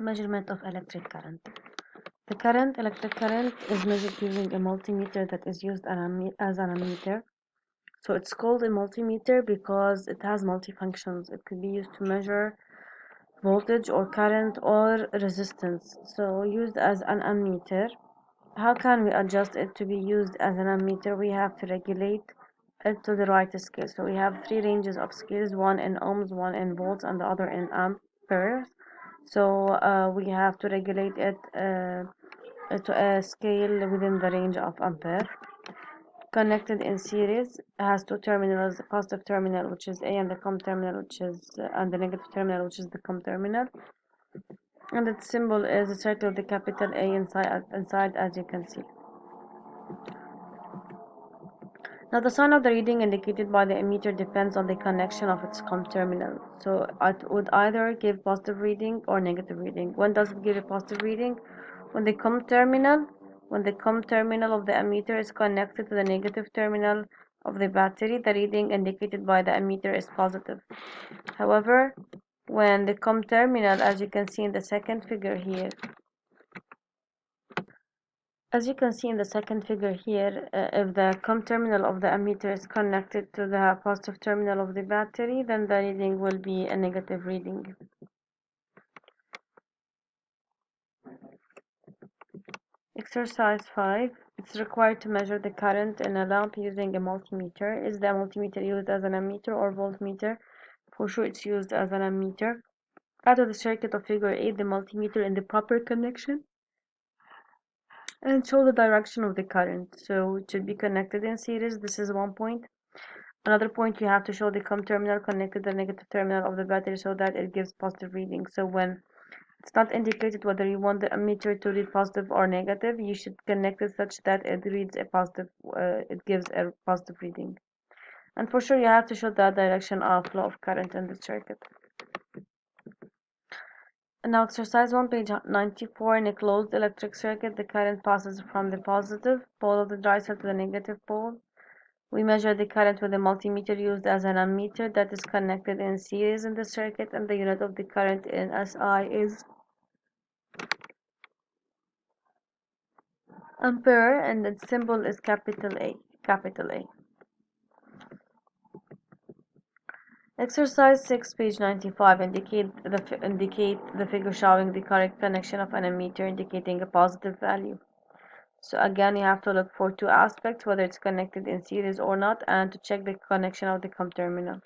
Measurement of electric current. The electric current is measured using a multimeter that is used as an ammeter. So it's called a multimeter because it has multifunctions. It could be used to measure voltage or current or resistance. So used as an ammeter. How can we adjust it to be used as an ammeter? We have to regulate it to the right scale. So we have three ranges of scales, one in ohms, one in volts, and the other in amperes. So we have to regulate it to a scale within the range of ampere. Connected in series, has two terminals, the positive terminal which is A and the COM terminal which is and the negative terminal which is the COM terminal. And its symbol is a circle with the capital A inside as you can see. Now the sign of the reading indicated by the ammeter depends on the connection of its COM terminal. So it would either give positive reading or negative reading. When does it give a positive reading? When the COM terminal of the ammeter is connected to the negative terminal of the battery, the reading indicated by the ammeter is positive. However, when the COM terminal, as you can see in the second figure here, if the COM terminal of the ammeter is connected to the positive terminal of the battery, then the reading will be a negative reading. Exercise 5. It's required to measure the current in a lamp using a multimeter. Is the multimeter used as an ammeter or voltmeter? For sure it's used as an ammeter. Out of the circuit of figure 8, the multimeter in the proper connection and show the direction of the current. So it should be connected in series. This is one point. Another point, you have to show the COM terminal connected to the negative terminal of the battery so that it gives positive reading. So when it's not indicated whether you want the ammeter to read positive or negative, you should connect it such that it reads a positive, it gives a positive reading. And for sure, you have to show the direction of flow of current in the circuit. And now exercise 1, page 94. In a closed electric circuit, the current passes from the positive pole of the dry cell to the negative pole. We measure the current with a multimeter used as an ammeter that is connected in series in the circuit, and the unit of the current in SI is ampere, and its symbol is capital A. Exercise 6, page 95. Indicate the figure showing the correct connection of an ammeter indicating a positive value. So again, you have to look for two aspects, whether it's connected in series or not, and to check the connection of the COM terminal.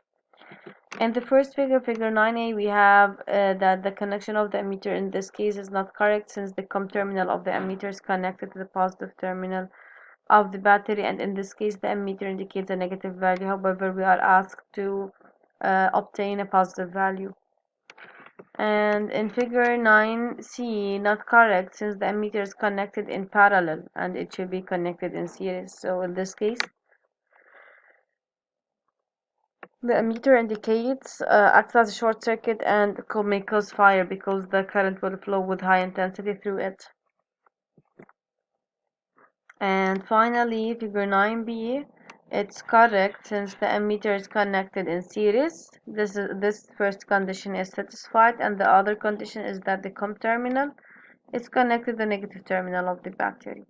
In the first figure, figure 9a, we have that the connection of the ammeter in this case is not correct since the COM terminal of the ammeter is connected to the positive terminal of the battery, and in this case the ammeter indicates a negative value. However, we are asked to obtain a positive value. And in figure 9c, not correct since the ammeter is connected in parallel and it should be connected in series. So in this case, the ammeter indicates acts as a short circuit and may cause fire because the current will flow with high intensity through it. And finally, figure 9b, it's correct since the ammeter is connected in series. This first condition is satisfied, and the other condition is that the COM terminal is connected to the negative terminal of the battery.